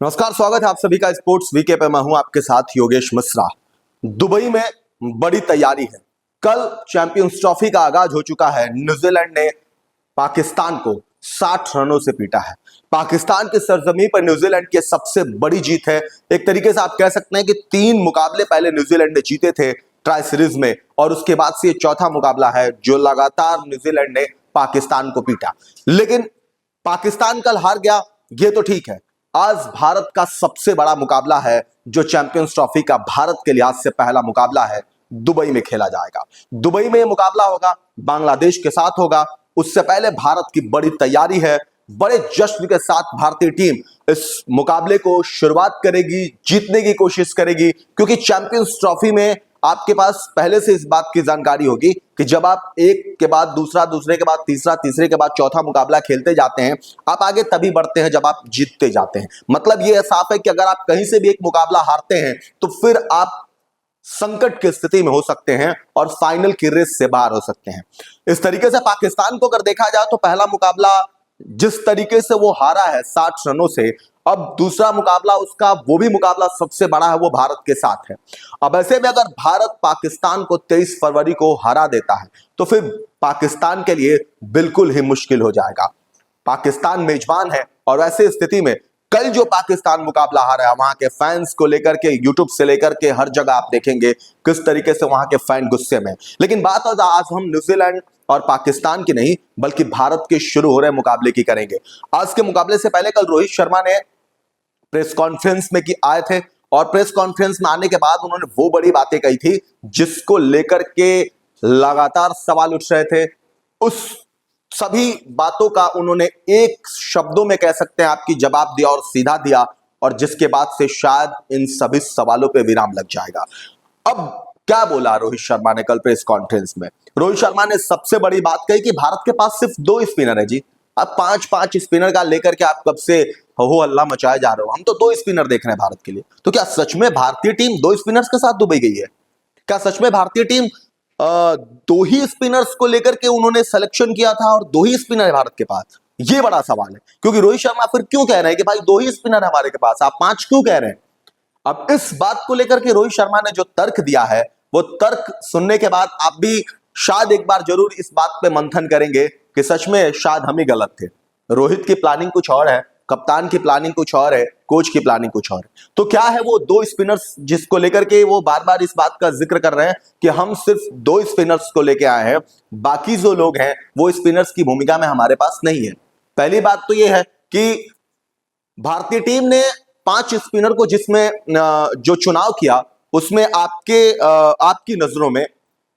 नमस्कार, स्वागत है आप सभी का स्पोर्ट्स वीके पे। मैं हूं आपके साथ योगेश मिश्रा। दुबई में बड़ी तैयारी है। कल चैंपियंस ट्रॉफी का आगाज हो चुका है। न्यूजीलैंड ने पाकिस्तान को 60 रनों से पीटा है। पाकिस्तान की सरजमीन पर न्यूजीलैंड की सबसे बड़ी जीत है। एक तरीके से आप कह सकते हैं कि 3 मुकाबले पहले न्यूजीलैंड ने जीते थे ट्राई सीरीज में, और उसके बाद से ये चौथा मुकाबला है जो लगातार न्यूजीलैंड ने पाकिस्तान को पीटा। लेकिन पाकिस्तान कल हार गया, ये तो ठीक है। आज भारत का सबसे बड़ा मुकाबला है जो चैंपियंस ट्रॉफी का भारत के लिहाज से पहला मुकाबला है, दुबई में खेला जाएगा। दुबई में यह मुकाबला होगा, बांग्लादेश के साथ होगा। उससे पहले भारत की बड़ी तैयारी है। बड़े जश्न के साथ भारतीय टीम इस मुकाबले को शुरुआत करेगी, जीतने की कोशिश करेगी, क्योंकि चैंपियंस ट्रॉफी में आपके पास पहले से इस बात की जानकारी होगी कि जब आप एक के बाद दूसरा, दूसरे के बाद तीसरा, तीसरे के बाद चौथा मुकाबला खेलते जाते हैं, आप आगे तभी बढ़ते हैं जब आप जीतते जाते हैं। मतलब ये साफ है कि अगर आप कहीं से भी एक मुकाबला हारते हैं तो फिर आप संकट की स्थिति में हो सकते हैं और फाइनल की रेस से बाहर हो सकते हैं। इस तरीके से पाकिस्तान को अगर देखा जाए तो पहला मुकाबला जिस तरीके से वो हारा है 60 रनों से, अब दूसरा मुकाबला उसका वो भी मुकाबला सबसे बड़ा है, वो भारत के साथ है। अब ऐसे में अगर भारत पाकिस्तान को 23 फरवरी को हरा देता है तो फिर पाकिस्तान के लिए बिल्कुल ही मुश्किल हो जाएगा। पाकिस्तान मेजबान है और ऐसी स्थिति में कल जो पाकिस्तान मुकाबला हारा है, वहां के फैंस को लेकर के, यूट्यूब से लेकर के हर जगह आप देखेंगे किस तरीके से वहां के फैन गुस्से में। लेकिन बात आज हम न्यूजीलैंड और पाकिस्तान की नहीं बल्कि भारत के शुरू हो रहे मुकाबले की करेंगे। आज के मुकाबले से पहले कल रोहित शर्मा ने प्रेस कॉन्फ्रेंस में आए थे और प्रेस कॉन्फ्रेंस में आने के बाद उन्होंने वो बड़ी बातें कही थी जिसको लेकर के लगातार सवाल उठ रहे थे। उस सभी बातों का उन्होंने एक शब्दों में कह सकते हैं आपकी जवाब दिया और सीधा दिया, और जिसके बाद से शायद इन सभी सवालों पे विराम लग जाएगा। अब क्या बोला रोहित शर्मा ने कल प्रेस कॉन्फ्रेंस में? रोहित शर्मा ने सबसे बड़ी बात कही कि भारत के पास सिर्फ 2 स्पिनर है जी। अब 5-5 स्पिनर का लेकर के आप कब से हो हल्ला मचाए जा रहे हो? हम तो 2 स्पिनर देख रहे हैं भारत के लिए। तो क्या सच में भारतीय टीम 2 स्पिनर्स के साथ दुबई गई है? क्या सच में भारतीय टीम 2 ही स्पिनर्स को लेकर के उन्होंने सिलेक्शन किया था और 2 ही स्पिनर है भारत के पास? ये बड़ा सवाल है, क्योंकि रोहित शर्मा फिर क्यों कह रहे हैं कि भाई 2 ही स्पिनर है हमारे के पास, आप 5 क्यों कह रहे हैं? अब इस बात को लेकर के रोहित शर्मा ने जो तर्क दिया है, वो तर्क सुनने के बाद आप भी शायद एक बार जरूर इस बात पे मंथन करेंगे कि सच में शायद हम ही गलत थे। रोहित की प्लानिंग कुछ और है, कप्तान की प्लानिंग कुछ और है, कोच की प्लानिंग कुछ और है। तो क्या है वो 2 स्पिनर्स जिसको लेकर के वो बार बार इस बात का जिक्र कर रहे हैं कि हम सिर्फ 2 स्पिनर्स को लेके आए हैं, बाकी जो लोग हैं वो स्पिनर्स की भूमिका में हमारे पास नहीं है। पहली बात तो ये है कि भारतीय टीम ने 5 स्पिनर को जिसमें जो चुनाव किया उसमें आपकी नजरों में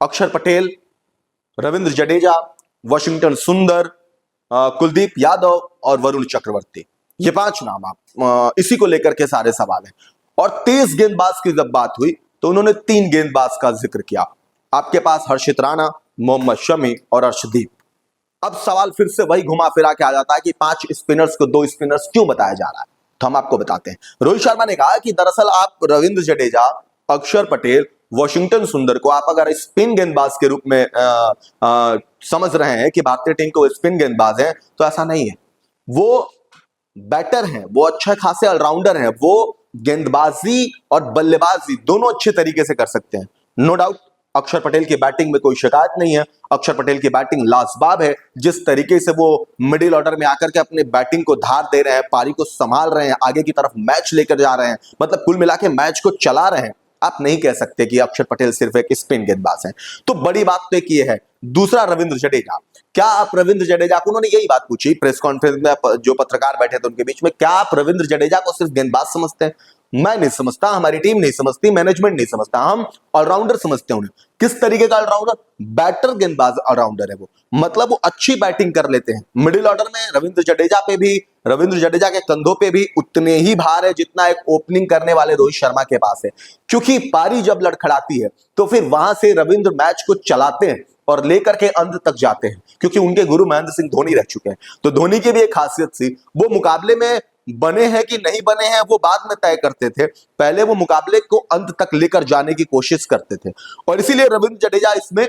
अक्षर पटेल, रविंद्र जडेजा, वाशिंगटन सुंदर, कुलदीप यादव और वरुण चक्रवर्ती, ये 5 नाम आप इसी को लेकर के सारे सवाल हैं। और 23 गेंदबाज की जब बात हुई तो उन्होंने 3 गेंदबाज का जिक्र किया। आपके पास हर्षित राणा, मोहम्मद शमी और अर्शदीप। अब सवाल फिर से वही घुमा फिरा के आ जाता है कि 5 स्पिनर्स को 2 स्पिनर्स क्यों बताया जा रहा है? तो हम आपको बताते हैं। रोहित शर्मा ने कहा कि दरअसल आप रविंद्र जडेजा, अक्षर पटेल, वाशिंगटन सुंदर को आप अगर स्पिन गेंदबाज के रूप में समझ रहे हैं कि भारतीय टीम को स्पिन गेंदबाज है, तो ऐसा नहीं है। वो बैटर हैं, वो अच्छे खासे ऑलराउंडर हैं, वो गेंदबाजी और बल्लेबाजी दोनों अच्छे तरीके से कर सकते हैं। नो डाउट अक्षर पटेल की बैटिंग में कोई शिकायत नहीं है। अक्षर पटेल की बैटिंग लाजवाब है। जिस तरीके से वो मिडिल ऑर्डर में आकर के अपने बैटिंग को धार दे रहे हैं, पारी को संभाल रहे हैं, आगे की तरफ मैच लेकर जा रहे हैं, मतलब कुल मिला के मैच को चला रहे हैं। आप नहीं कह सकते कि अक्षर पटेल सिर्फ एक स्पिन गेंदबाज है। तो बड़ी बात तो ये है। दूसरा, रविंद्र जडेजा। क्या आप रविंद्र जडेजा को, उन्होंने यही बात पूछी प्रेस कॉन्फ्रेंस में, जो पत्रकार बैठे थे उनके बीच में, क्या आप रविंद्र जडेजा को सिर्फ गेंदबाज समझते हैं? मैं नहीं समझता, हमारी टीम नहीं समझती, मैनेजमेंट नहीं समझता, हम ऑलराउंडर समझते हैं उन्हें। किस तरीके का ऑलराउंडर? बैटर गेंदबाज ऑलराउंडर है वो, मतलब वो अच्छी बैटिंग कर लेते हैं। मिडिल ऑर्डर में रविंद्र जडेजा के कंधों पे भी उतने ही भार है जितना एक ओपनिंग करने वाले रोहित शर्मा के पास है, क्योंकि पारी जब लड़खड़ाती है तो फिर वहां से रविंद्र मैच को चलाते हैं और लेकर के अंत तक जाते हैं, क्योंकि उनके गुरु महेंद्र सिंह धोनी रह चुके हैं। तो धोनी की भी एक खासियत थी, वो मुकाबले में बने हैं कि नहीं बने हैं वो बाद में तय करते थे, पहले वो मुकाबले को अंत तक लेकर जाने की कोशिश करते थे। और इसीलिए रविंद्र जडेजा इसमें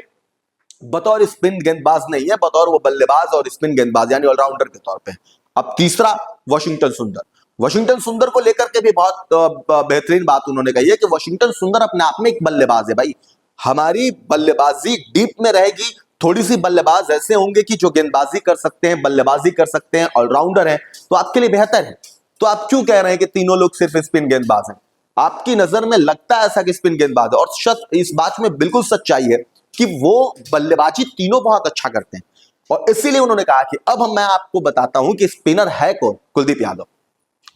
बतौर स्पिन गेंदबाज नहीं है, बतौर वो बल्लेबाज और स्पिन गेंदबाज यानी ऑलराउंडर के तौर पे। अब तीसरा, वाशिंगटन सुंदर। वॉशिंगटन सुंदर को लेकर के भी बहुत बेहतरीन बात उन्होंने कही है कि वॉशिंगटन सुंदर अपने आप में एक बल्लेबाज है भाई। हमारी बल्लेबाजी डीप में रहेगी, थोड़ी सी बल्लेबाज ऐसे होंगे कि जो गेंदबाजी कर सकते हैं, बल्लेबाजी कर सकते हैं, ऑलराउंडर हैं, तो आपके लिए बेहतर है। तो आप क्यों कह रहे हैं कि तीनों लोग सिर्फ स्पिन गेंदबाज हैं? आपकी नजर में लगता है ऐसा कि स्पिन गेंदबाज है, और इस बात में बिल्कुल सच्चाई है कि वो बल्लेबाजी तीनों बहुत अच्छा करते हैं। और इसीलिए उन्होंने कहा कि अब मैं आपको बताता हूं कि स्पिनर है कौन, कुलदीप यादव।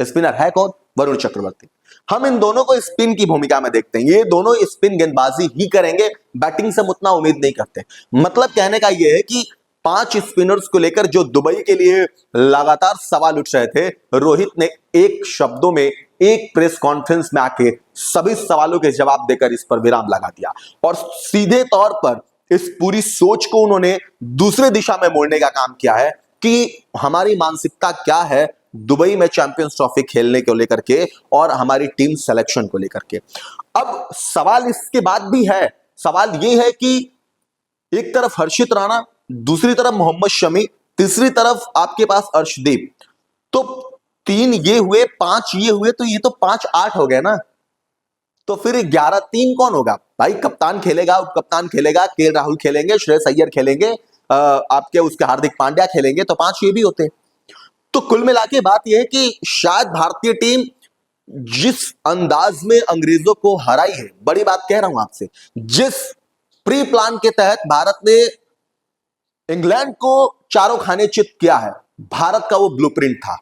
स्पिनर है कौन, वरुण चक्रवर्ती। हम इन दोनों को स्पिन की भूमिका में देखते हैं, ये दोनों स्पिन गेंदबाजी ही करेंगे, बैटिंग से हम उतना उम्मीद नहीं करते। मतलब कहने का यह है कि 5 स्पिनर्स को लेकर जो दुबई के लिए लगातार सवाल उठ रहे थे, रोहित ने एक शब्दों में एक प्रेस कॉन्फ्रेंस में आके सभी सवालों के जवाब देकर इस पर विराम लगा दिया और सीधे तौर पर इस पूरी सोच को उन्होंने दूसरे दिशा में मोड़ने का काम किया है कि हमारी मानसिकता क्या है दुबई में चैंपियंस ट्रॉफी खेलने को लेकर के और हमारी टीम सिलेक्शन को लेकर के। अब सवाल इसके बाद भी है, सवाल यह है कि एक तरफ हर्षित राणा, दूसरी तरफ मोहम्मद शमी, तीसरी तरफ आपके पास अर्शदीप। तो 3 ये हुए, 5 ये हुए, तो ये तो 5-8 हो गए ना। तो फिर 11-3 कौन होगा भाई? कप्तान खेलेगा, उप कप्तान खेलेगा, के राहुल खेलेंगे, श्रेयस अय्यर खेलेंगे, आपके उसके हार्दिक पांड्या खेलेंगे, तो 5 ये भी होते। तो कुल मिला के बात यह है कि शायद भारतीय टीम जिस अंदाज में अंग्रेजों को हराई है, बड़ी बात कह रहा हूं आपसे, जिस प्री प्लान के तहत भारत ने इंग्लैंड को चारों खाने चित किया है, भारत का वो ब्लूप्रिंट था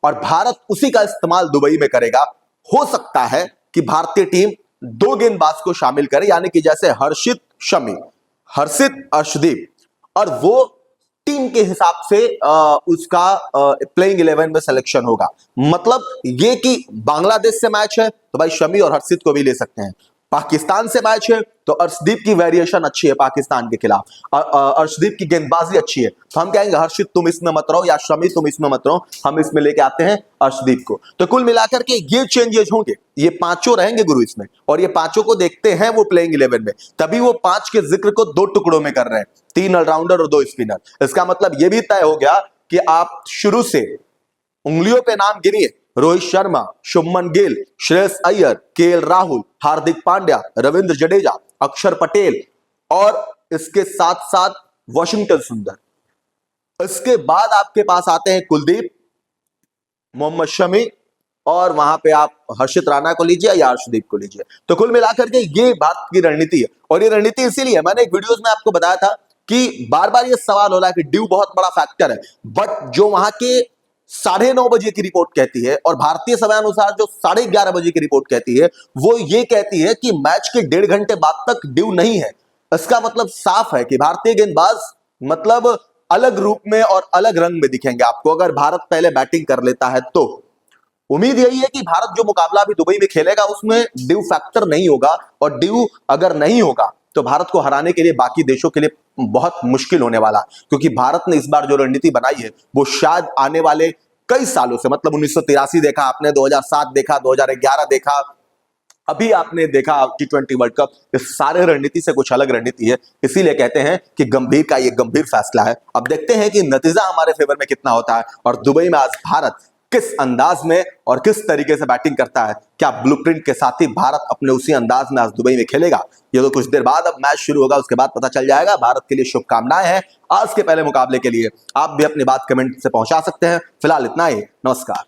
और भारत उसी का इस्तेमाल दुबई में करेगा। हो सकता है कि भारतीय टीम 2 गेंदबाज को शामिल करे, यानी कि जैसे हर्षित शमी, हर्षित अर्शदीप, और वो टीम के हिसाब से उसका प्लेइंग 11 में सिलेक्शन होगा। मतलब ये कि बांग्लादेश से मैच है तो भाई शमी और हर्षित को भी ले सकते हैं, पाकिस्तान से मैच है तो अर्शदीप की वेरिएशन अच्छी है पाकिस्तान के खिलाफ, अर्शदीप की गेंदबाजी अच्छी है, तो हम कहेंगे हर्षित तुम इसमें मत रहो या शमी तुम इसमें मत रहो, हम इसमें लेके आते हैं अर्शदीप को। तो कुल मिलाकर के ये चेंजेस होंगे, ये 5 रहेंगे गुरु इसमें, और ये 5 को देखते हैं वो प्लेइंग 11 में, तभी वो 5 के जिक्र को 2 टुकड़ों में कर रहे हैं, 3 ऑलराउंडर और 2 स्पिनर। इसका मतलब ये भी तय हो गया कि आप शुरू से उंगलियों पे नाम गिनिए, रोहित शर्मा, शुभमन गिल, श्रेयस अय्यर, केएल राहुल, हार्दिक पांड्या, रविंद्र जडेजा, अक्षर पटेल और इसके साथ साथ वॉशिंगटन सुंदर। इसके बाद आपके पास आते हैं कुलदीप, मोहम्मद शमी, और वहां पे आप हर्षित राणा को लीजिए या अर्शदीप को लीजिए। तो कुल मिलाकर के ये भारत की रणनीति है, और ये रणनीति इसीलिए मैंने एक वीडियोस में आपको बताया था कि बार बार ये सवाल हो रहा है कि ड्यू बहुत बड़ा फैक्टर है, बट जो वहां के 9:30 बजे की रिपोर्ट कहती है और भारतीय समय अनुसार जो 11:30 बजे की रिपोर्ट कहती है, वो ये कहती है कि मैच के 1.5 घंटे बाद तक ड्यू नहीं है। इसका मतलब साफ है कि भारतीय गेंदबाज मतलब अलग रूप में और अलग रंग में दिखेंगे आपको अगर भारत पहले बैटिंग कर लेता है तो। उम्मीद यही है कि भारत जो मुकाबला अभी दुबई में खेलेगा उसमें ड्यू फैक्टर नहीं होगा, और ड्यू अगर नहीं होगा तो भारत को हराने के लिए बाकी देशों के लिए बहुत मुश्किल होने वाला, क्योंकि भारत ने इस बार जो रणनीति बनाई है वो शायद आने वाले कई सालों से, मतलब 1983 देखा आपने, 2007 देखा, 2011 देखा, अभी आपने देखा T20 वर्ल्ड कप, इस सारे रणनीति से कुछ अलग रणनीति है। इसीलिए कहते हैं कि गंभीर का ये गंभीर फैसला है। अब देखते हैं कि नतीजा हमारे फेवर में कितना होता है और दुबई में आज भारत किस अंदाज में और किस तरीके से बैटिंग करता है। क्या ब्लूप्रिंट के साथ ही भारत अपने उसी अंदाज में आज दुबई में खेलेगा? ये तो कुछ देर बाद अब मैच शुरू होगा, उसके बाद पता चल जाएगा। भारत के लिए शुभकामनाएं हैं आज के पहले मुकाबले के लिए। आप भी अपनी बात कमेंट से पहुंचा सकते हैं। फिलहाल इतना ही, नमस्कार।